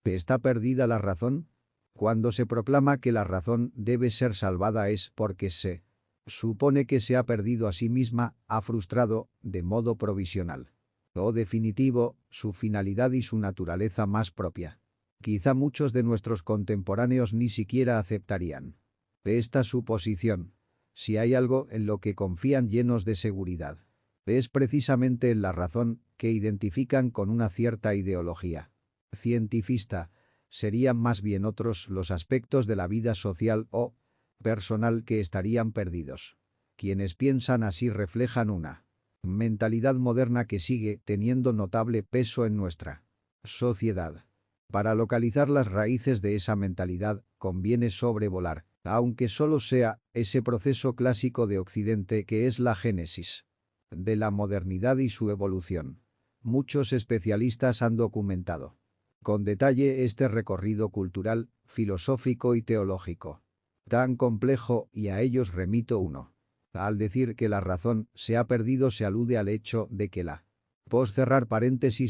¿Está perdida la razón? Cuando se proclama que la razón debe ser salvada es porque se supone que se ha perdido a sí misma, ha frustrado, de modo provisional o definitivo, su finalidad y su naturaleza más propia. Quizá muchos de nuestros contemporáneos ni siquiera aceptarían esta suposición. Si hay algo en lo que confían llenos de seguridad, es precisamente en la razón que identifican con una cierta ideología cientifista. Serían más bien otros los aspectos de la vida social o personal que estarían perdidos. Quienes piensan así reflejan una mentalidad moderna que sigue teniendo notable peso en nuestra sociedad. Para localizar las raíces de esa mentalidad, conviene sobrevolar, aunque solo sea, ese proceso clásico de Occidente que es la génesis de la modernidad y su evolución. Muchos especialistas han documentado con detalle este recorrido cultural, filosófico y teológico. Tan complejo, y a ellos remito uno. Al decir que la razón se ha perdido se alude al hecho de que la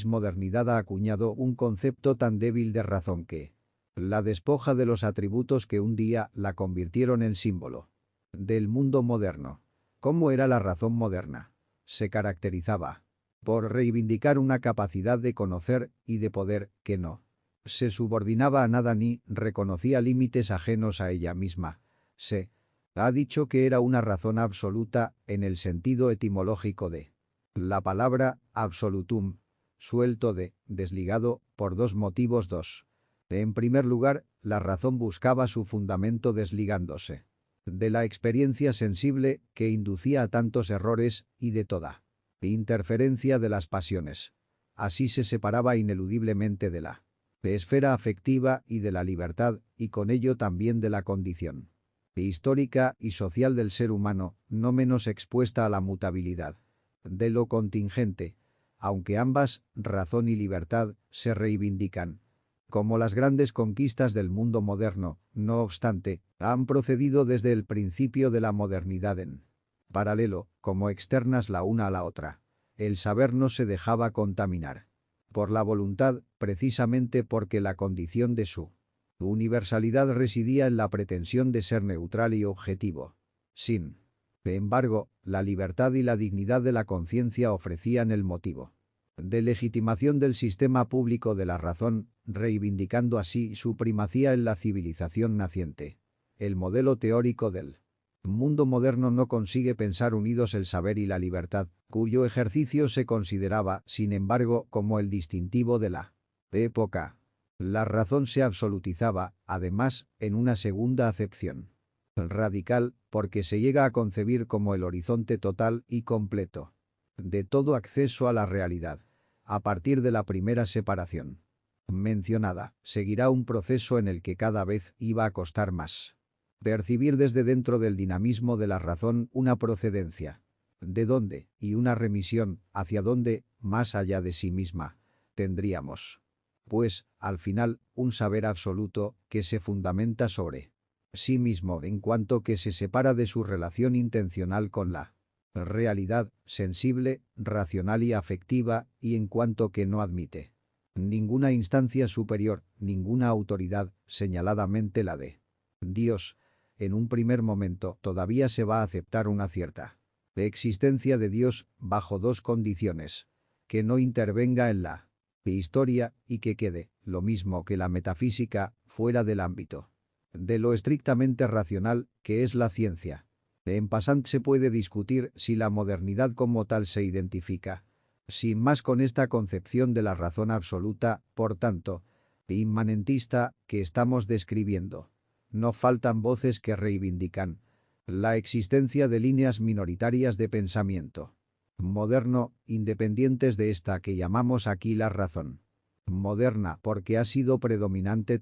modernidad ha acuñado un concepto tan débil de razón que la despoja de los atributos que un día la convirtieron en símbolo del mundo moderno. ¿Cómo era la razón moderna? Se caracterizaba por reivindicar una capacidad de conocer y de poder que no se subordinaba a nada ni reconocía límites ajenos a ella misma. Se ha dicho que era una razón absoluta en el sentido etimológico de la palabra absolutum, suelto de, desligado, por dos motivos. En primer lugar, la razón buscaba su fundamento desligándose de la experiencia sensible que inducía a tantos errores y de toda interferencia de las pasiones. Así se separaba ineludiblemente de la esfera afectiva y de la libertad, y con ello también de la condición histórica y social del ser humano, no menos expuesta a la mutabilidad de lo contingente, aunque ambas, razón y libertad, se reivindican como las grandes conquistas del mundo moderno. No obstante, han procedido desde el principio de la modernidad en paralelo, como externas la una a la otra. El saber no se dejaba contaminar por la voluntad, precisamente porque la condición de su universalidad residía en la pretensión de ser neutral y objetivo. Sin embargo, la libertad y la dignidad de la conciencia ofrecían el motivo de legitimación del sistema público de la razón, reivindicando así su primacía en la civilización naciente. El modelo teórico del mundo moderno no consigue pensar unidos el saber y la libertad, cuyo ejercicio se consideraba, sin embargo, como el distintivo de la época. La razón se absolutizaba, además, en una segunda acepción radical, porque se llega a concebir como el horizonte total y completo de todo acceso a la realidad. A partir de la primera separación mencionada, seguirá un proceso en el que cada vez iba a costar más percibir desde dentro del dinamismo de la razón una procedencia de dónde y una remisión hacia dónde, más allá de sí misma, tendríamos, pues, al final, un saber absoluto que se fundamenta sobre sí mismo en cuanto que se separa de su relación intencional con la realidad, sensible, racional y afectiva, y en cuanto que no admite ninguna instancia superior, ninguna autoridad, señaladamente la de Dios. En un primer momento todavía se va a aceptar una cierta existencia de Dios bajo dos condiciones: que no intervenga en la historia y que quede, lo mismo que la metafísica, fuera del ámbito de lo estrictamente racional, que es la ciencia. En passant se puede discutir si la modernidad como tal se identifica sin más con esta concepción de la razón absoluta, por tanto, inmanentista, que estamos describiendo. No faltan voces que reivindican la existencia de líneas minoritarias de pensamiento moderno, independientes de esta que llamamos aquí la razón moderna, porque ha sido predominante.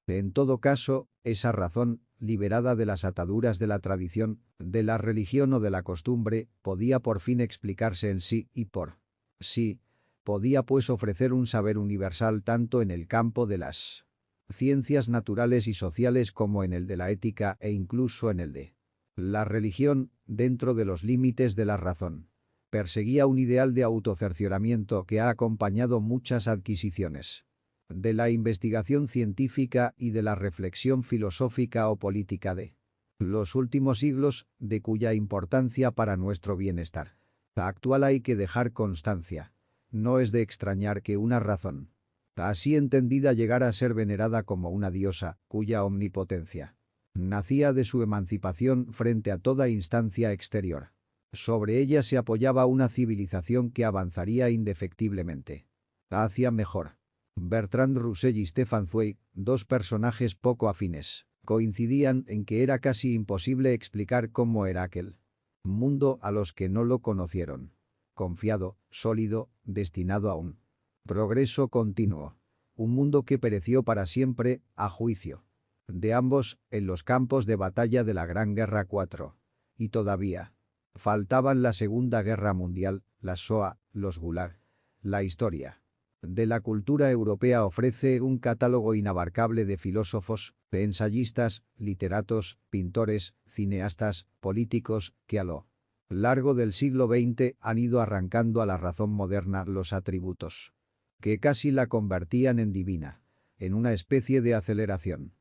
En todo caso, esa razón, liberada de las ataduras de la tradición, de la religión o de la costumbre, podía por fin explicarse en sí y por sí. Podía pues ofrecer un saber universal tanto en el campo de las ciencias naturales y sociales como en el de la ética e incluso en el de la religión, dentro de los límites de la razón. Perseguía un ideal de autocercioramiento que ha acompañado muchas adquisiciones de la investigación científica y de la reflexión filosófica o política de los últimos siglos, de cuya importancia para nuestro bienestar actual hay que dejar constancia. No es de extrañar que una razón así entendida llegara a ser venerada como una diosa, cuya omnipotencia nacía de su emancipación frente a toda instancia exterior. Sobre ella se apoyaba una civilización que avanzaría indefectiblemente hacia mejor. Bertrand Russell y Stefan Zweig, dos personajes poco afines, coincidían en que era casi imposible explicar cómo era aquel mundo a los que no lo conocieron. Confiado, sólido, destinado a un progreso continuo. Un mundo que pereció para siempre, a juicio de ambos, en los campos de batalla de la Gran Guerra 4. Y todavía faltaban la Segunda Guerra Mundial, la Shoah, los Gulag. La historia de la cultura europea ofrece un catálogo inabarcable de filósofos, de ensayistas, literatos, pintores, cineastas, políticos, que a lo largo del siglo XX han ido arrancando a la razón moderna los atributos que casi la convertían en divina, en una especie de aceleración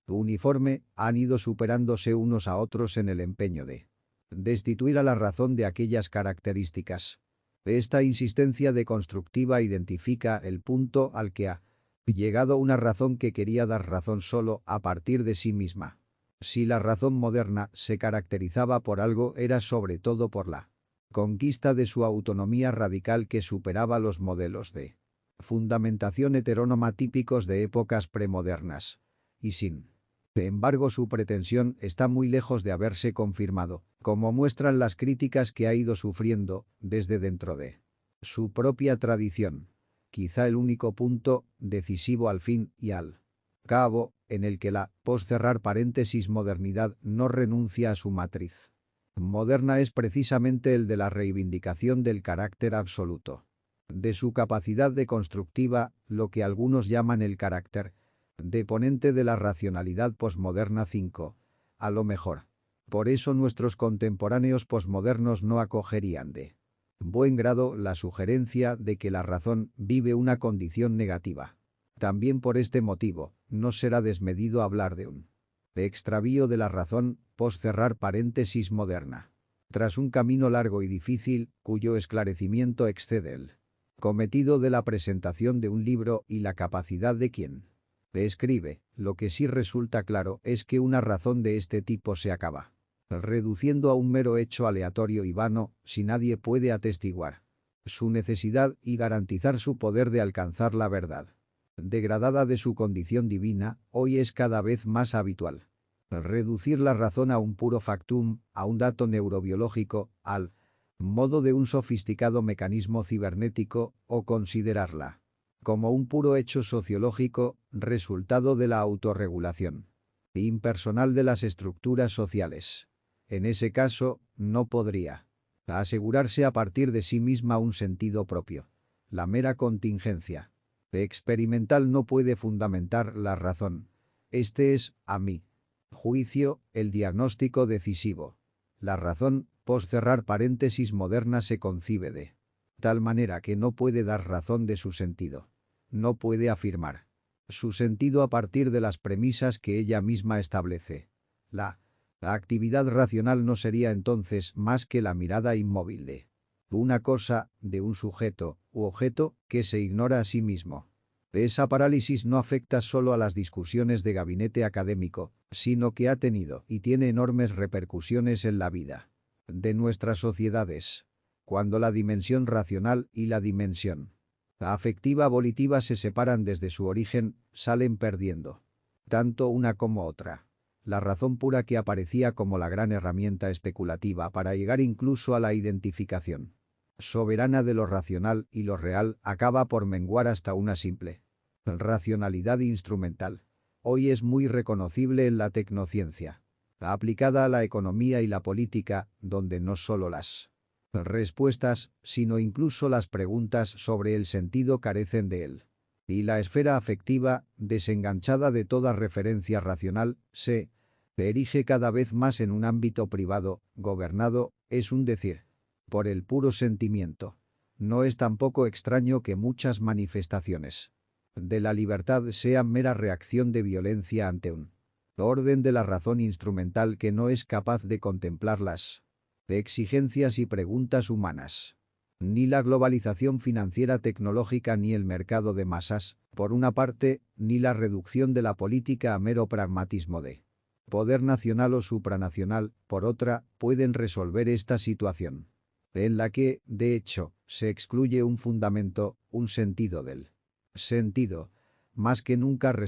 uniforme, han ido superándose unos a otros en el empeño de destituir a la razón de aquellas características. Esta insistencia deconstructiva identifica el punto al que ha llegado una razón que quería dar razón solo a partir de sí misma. Si la razón moderna se caracterizaba por algo era sobre todo por la conquista de su autonomía radical que superaba los modelos de fundamentación heterónoma típicos de épocas premodernas. Y sin embargo, su pretensión está muy lejos de haberse confirmado, como muestran las críticas que ha ido sufriendo desde dentro de su propia tradición. Quizá el único punto decisivo al fin y al cabo en el que la modernidad no renuncia a su matriz moderna es precisamente el de la reivindicación del carácter absoluto, de su capacidad deconstructiva, lo que algunos llaman el carácter deponente de la racionalidad posmoderna 5. A lo mejor. Por eso nuestros contemporáneos posmodernos no acogerían de buen grado la sugerencia de que la razón vive una condición negativa. También por este motivo, no será desmedido hablar de un extravío de la razón moderna. Tras un camino largo y difícil, cuyo esclarecimiento excede el cometido de la presentación de un libro y la capacidad de quien escribe, lo que sí resulta claro es que una razón de este tipo se acaba reduciendo a un mero hecho aleatorio y vano, si nadie puede atestiguar su necesidad y garantizar su poder de alcanzar la verdad. Degradada de su condición divina, hoy es cada vez más habitual reducir la razón a un puro factum, a un dato neurobiológico, al modo de un sofisticado mecanismo cibernético, o considerarla como un puro hecho sociológico, resultado de la autorregulación impersonal de las estructuras sociales. En ese caso, no podría asegurarse a partir de sí misma un sentido propio. La mera contingencia experimental no puede fundamentar la razón. Este es, a mi juicio, el diagnóstico decisivo. La razón, moderna se concibe de tal manera que no puede dar razón de su sentido. No puede afirmar su sentido a partir de las premisas que ella misma establece. La actividad racional no sería entonces más que la mirada inmóvil de una cosa, de un sujeto u objeto que se ignora a sí mismo. Esa parálisis no afecta solo a las discusiones de gabinete académico, sino que ha tenido y tiene enormes repercusiones en la vida de nuestras sociedades. Cuando la dimensión racional y la dimensión afectiva volitiva se separan desde su origen, salen perdiendo tanto una como otra la razón pura que aparecía como la gran herramienta especulativa para llegar incluso a la identificación soberana de lo racional y lo real acaba por menguar hasta una simple racionalidad instrumental. Hoy es muy reconocible en la tecnociencia, aplicada a la economía y la política, donde no solo las respuestas, sino incluso las preguntas sobre el sentido carecen de él. Y la esfera afectiva, desenganchada de toda referencia racional, se erige cada vez más en un ámbito privado, gobernado, es un decir, por el puro sentimiento. No es tampoco extraño que muchas manifestaciones de la libertad sea mera reacción de violencia ante un orden de la razón instrumental que no es capaz de contemplarlas, de exigencias y preguntas humanas. Ni la globalización financiera tecnológica ni el mercado de masas, por una parte, ni la reducción de la política a mero pragmatismo de poder nacional o supranacional, por otra, pueden resolver esta situación, en la que, de hecho, se excluye un fundamento, un sentido del sentido, más que nunca